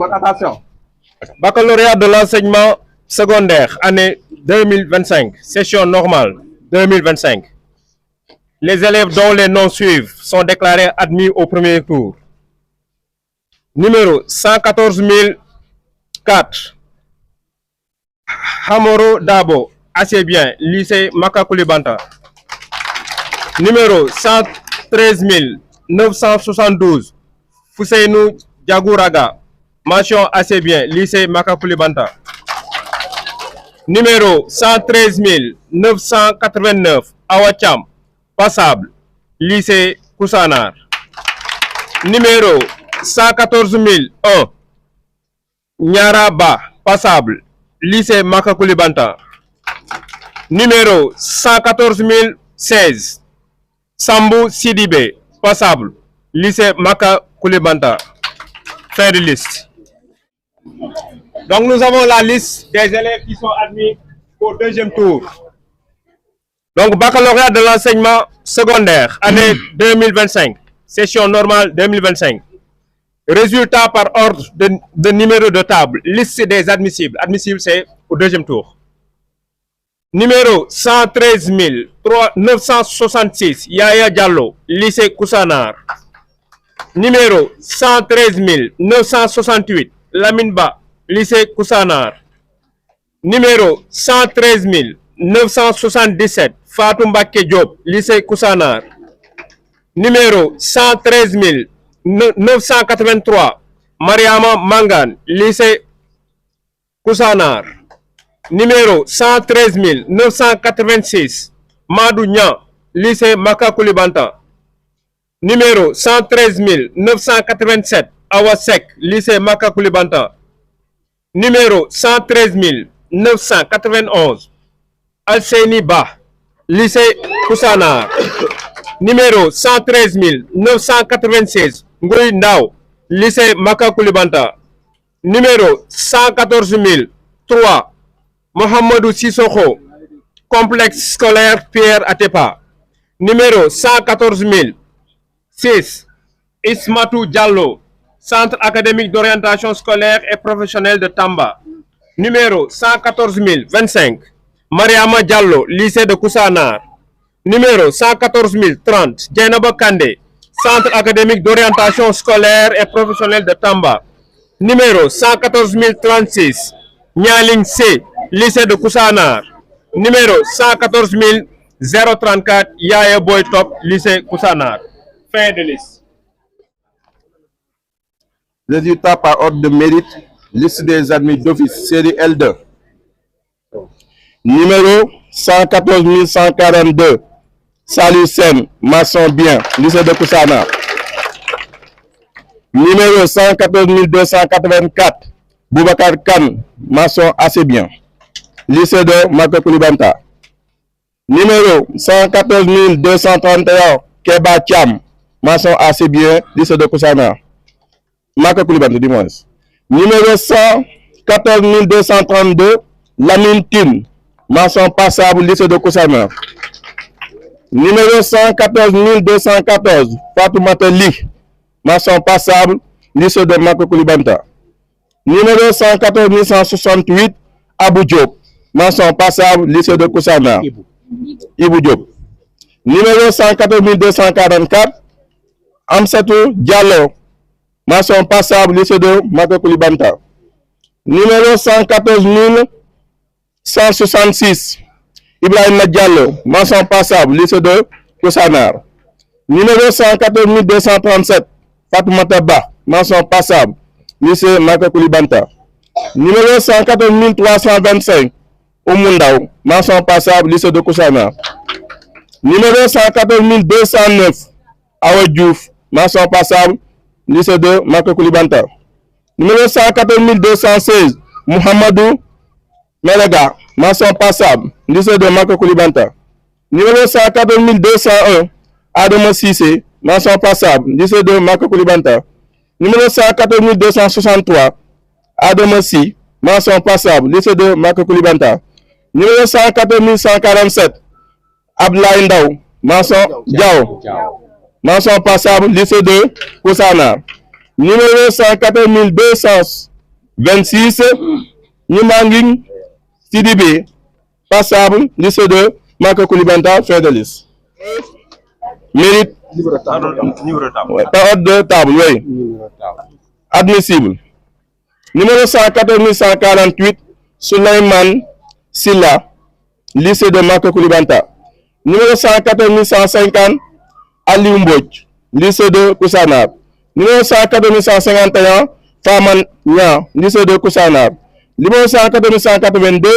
Votre attention. Baccalauréat de l'enseignement secondaire, année 2025, session normale 2025. Les élèves dont les noms suivent sont déclarés admis au premier tour. Numéro 114 004, Hamoro Dabo, assez bien, lycée Makakoulibanta. Numéro 113 972, Fousseinou Diagouraga, mention assez bien, lycée Makakoulibanta. Numéro 113 989, Awacham, passable, lycée Koussanar. Numéro 114 001, Nyaraba, passable, lycée Makakoulibanta. Numéro 114 016, Sambou Sidibé, passable, lycée Makakoulibanta. Fin de liste. Donc nous avons la liste des élèves qui sont admis au deuxième tour. Donc baccalauréat de l'enseignement secondaire, année 2025, session normale 2025. Résultat par ordre de numéro de table, liste des admissibles. Admissible, c'est au deuxième tour. Numéro 113 966, Yaya Diallo, lycée Koussanar. Numéro 113 968, Lamine Ba, lycée Koussanar. Numéro 113 977, Fatou Mbacké Diop, lycée Koussanar. Numéro 113 983, Mariama Mangan, lycée Koussanar. Numéro 113 986, Madou Nian, lycée Makakoulibanta. Numéro 113 987, Awasek, lycée Makakoulibanta. Numéro 113 991, Alseni Ba, lycée Koussanar. Numéro 113 996, Ngoy Ndao, lycée Makakoulibanta. Numéro 114 003, Mohamedou Sissoko, complexe scolaire Pierre Atepa. Numéro 114 006, Ismatou Diallo, centre académique d'orientation scolaire et professionnelle de Tamba. Numéro 114 025, Mariama Diallo, lycée de Koussanar. Numéro 114 030, Djainaba Kandé, centre académique d'orientation scolaire et professionnelle de Tamba. Numéro 114 036, Nyaling C, lycée de Koussanar. Numéro 114 034, Yaya Boy Top, lycée Koussanar. Fin de liste. Résultat par ordre de mérite, liste des admis d'office, série L2. Numéro 114 142, Salou Sen, maçon bien, lycée de Koussanar. Numéro 114 284, Boubacar Khan, maçon assez bien, lycée de Makakoulibanta. Numéro 114 231, Keba Cham, maçon assez bien, lycée de Koussanar. Makakoulibanta, dis-moi. Numéro 114 232, Lamine Tin, maçon passable, lycée de Koussanar. Numéro 114 214, Fatoumata Li, maçon passable, lycée de Makakoulibanta. Numéro 114 168, Abou Diop, maçon passable, lycée de Koussanar. Ibou Diop. Numéro 114 244, Amsatou Diallo, maçon passable, lycée de Makakoulibanta. Numéro 114 166, Ibrahim Diallo, maçon passable, lycée de Koussanar. Numéro 114 237, Fatoumata Ba, maçon passable, lycée Makakoulibanta. Numéro 114 325, Oumoundaou, maçon passable, lycée de Koussanar. Numéro 114 209, Awa Diouf, maçon passable, lycée de Makakoulibanta. Numéro 114 216, Mohamedou Melega, maçon passable, lycée de Makakoulibanta. Numéro 114 201, Adama Sissé, maçon passable, lycée de Makakoulibanta. Numéro 114 263, Adama Si, maçon passable, lycée de Makakoulibanta. Numéro 114 147, Abdoulaye Ndaw, maçon Diao, maçon passable, lycée de Koussanar. Numéro 114 200, 26, Nimanging Sidibé, passable, lycée de Maka Koulibanta, fin de liste. Mérite. Numéro de table. Ouais, par ordre de table, oui. Admissible. Numéro 114 148, Souleymane Silla, lycée de Maka Koulibanta. Numéro 114 150, Ali Mboj, lycée de Koussanab. Numéro 114 151, Faman Nya, lycée de Koussanab. Numéro 114 182,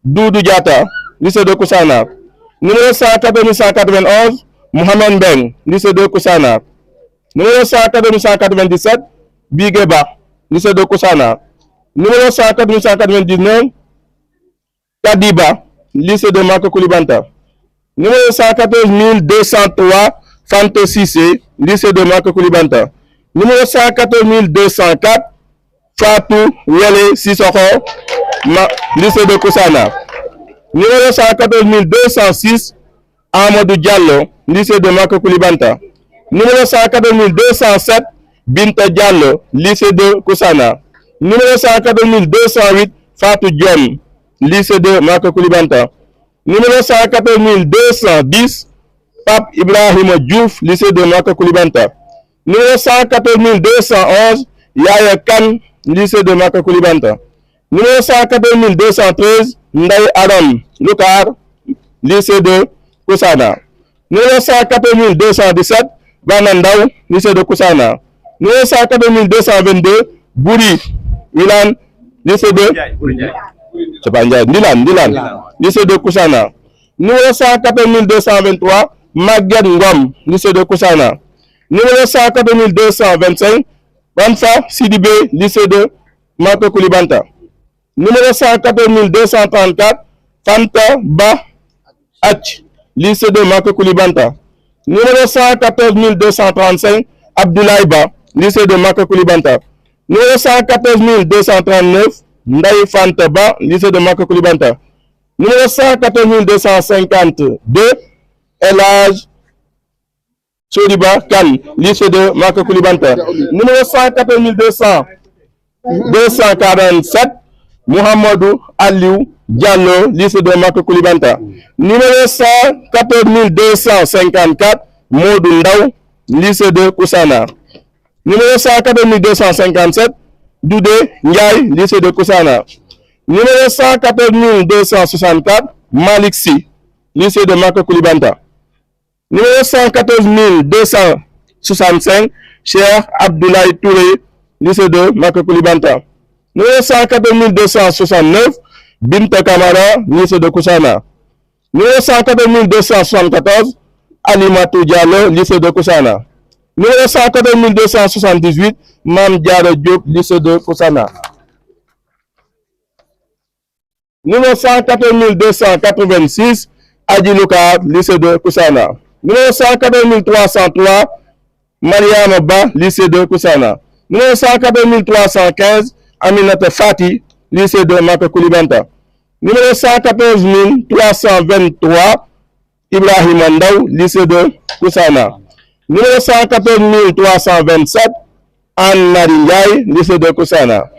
Doudou Diata, lycée de Koussanab. Numéro 114 191, Mohamed Beng, lycée de Koussanab. Numéro 114 197, Bigeba, lycée de Koussanab. Numéro 114 199, Kadiba, lycée de Maka Koulibanta. Numéro 114 203, Fante Sissé, lycée de Maka Koulibanta. Numéro 114 204, Fatou Yele Sissoko, lycée de Koussanab. Numéro 114 206, Amadou Diallo, lycée de Maka Koulibanta. Numéro 114 207, Binta Diallo, lycée de Koussanab. Numéro 114 208, Fatou Diom, lycée de Maka Koulibanta. Numéro 114 210, Pape Ibrahim Diouf, lycée de Maka Koulibanta. Numéro 114 211, Yaya Khan, lycée de Maka Koulibanta. Numéro 114 213, Ndaye Adam Loukar, lycée de Koussanab. Numéro 114 217, Banandaou, lycée de Koussanab. Numéro 114 222, Bouri Milan, lycée de Ndilan, lycée de Koussanab. Numéro 114 223, Maguette Ngom, lycée de Koussanab. Numéro 114 225, Banfa Sidibé, lycée de Maka Koulibanta. Numéro 114 234, Fanta Ba H, lycée de Maka Koulibanta. Numéro 114 235, Abdoulaye Ba, lycée de Maka Koulibanta. Numéro 114 239, Ndaye Fanta Ba, lycée de Maka Koulibanta. Numéro 114 252, Elage Soliba Khan, lycée de Maka Koulibanta. Numéro 114 247, Mohamedou Aliou Diallo, lycée de Maka Koulibanta. Numéro 114 254, Modou Ndaw, lycée de Koussanab. Numéro 114 257, Doudé Ndiaye, lycée de Koussanab. Numéro 114 264, Malik Sy, lycée de Maka Koulibanta. Numéro 114 265, Cheikh Abdoulaye Touré, lycée de Maka Koulibanta. Numéro 114 269, Binta Kamara, lycée de Koussanab. Numéro 114 274, Alimatou Diallo, lycée de Koussanab. Numéro 114 278, Mam Diarra Diop, lycée de Koussanab. Numéro 114 286, Adi Loukar, lycée de Koussanab. Numéro 114 303, Mariam Ba, lycée de Koussanab. Numéro 114 315, Aminata Fati, lycée de Maka Koulibanta. Numéro 114 323, Ibrahim Ndaw, lycée de Koussanab. Numéro 114 327, Anne Marie, lycée de Koussanab.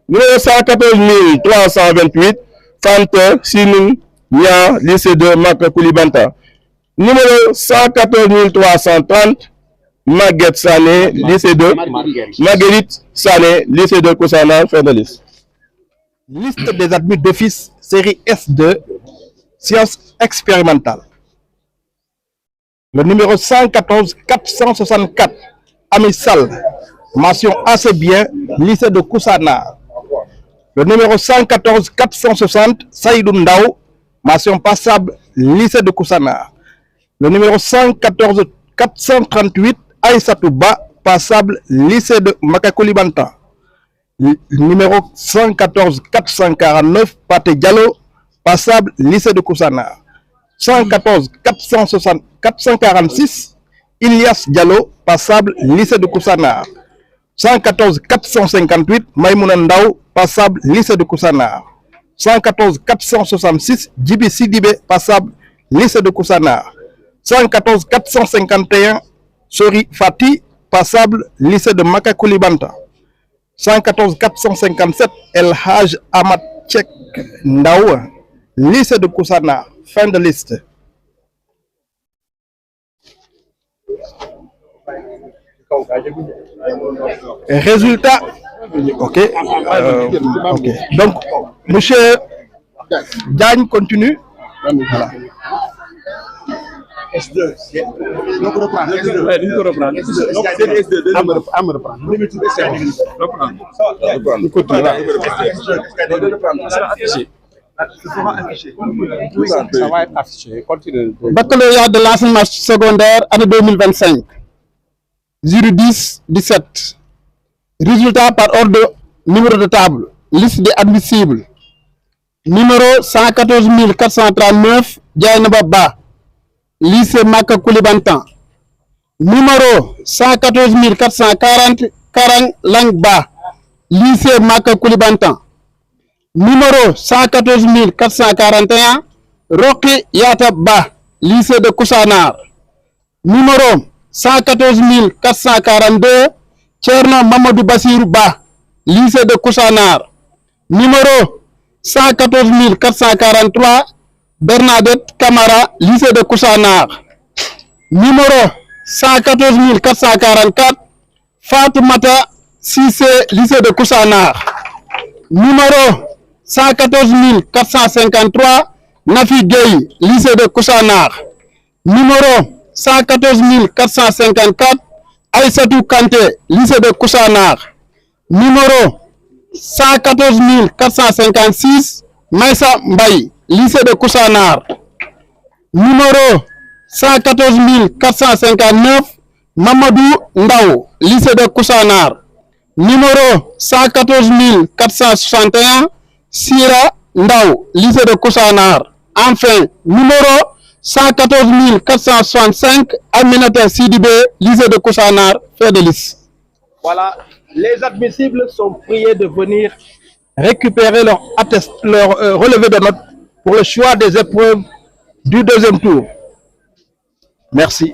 Numéro 114 328, Fante Sinou Nia, lycée de Maka Koulibanta. Numéro 114 330, Maguette Sané, lycée de Marguerite Sané, lycée de Koussanab, fin de liste. Liste des admis d'office, série S2, sciences expérimentales. Le numéro 114 464, Amissal, mention assez bien, lycée de Koussanab. Le numéro 114 460, Saïdou Ndaw, mention passable, lycée de Koussanab. Le numéro 114 438, Aïssatou Ba, passable, lycée de Maka Koulibanta. Le numéro 114 449, Paté Diallo, passable, lycée de Koussanab. 114 446, Ilyas Diallo, passable, lycée de Koussanab. 114 458, Maïmouna Ndaw, passable, lycée de Koussanab. 114 466, Djibi Sidibé, passable, lycée de Koussanab. 114 451, Sori Fati, passable, lycée de Maka Koulibanta. 114 457 El Haj Ahmad Tchek Ndaw, lycée de Koussanar. Fin de liste. Résultat. Ok. Ok. Donc, monsieur Diagne continue. Voilà. S2. Donc reprendre. Ça va être affiché. Continue. Baccalauréat de l'enseignement secondaire, année 2025. 010-17. Résultat par ordre numéro de table. Liste des admissibles. Numéro 114 439, Diaynaba Ba. Lycée Maka Koulibantan. Numéro 114 440, Karang Lang Ba. Lycée Maka Koulibantan. Numéro 114 441, Roki Yata Ba. Lycée de Koussanar. Numéro 114 442, Tcherno Mamadou Bassirou Ba. Lycée de Koussanar. Numéro 114 443, Bernadette Camara, lycée de Koussanar. Numéro 114 444, Fatoumata Sissé, lycée de Koussanar. Numéro 114 453, Nafi Gueye, lycée de Koussanar. Numéro 114 454, Aïssatou Kanté, lycée de Koussanar. Numéro 114 456, Maïssa Mbaye, lycée de Koussanar. Numéro 114 459, Mamadou Ndao, lycée de Koussanar. Numéro 114 461, Sira Ndao, lycée de Koussanar. Enfin, numéro 114 465, Aminata Sidibé, lycée de Koussanar. Fait de liste. Voilà, les admissibles sont priés de venir récupérer leur relevé de notes pour le choix des épreuves du deuxième tour. Merci.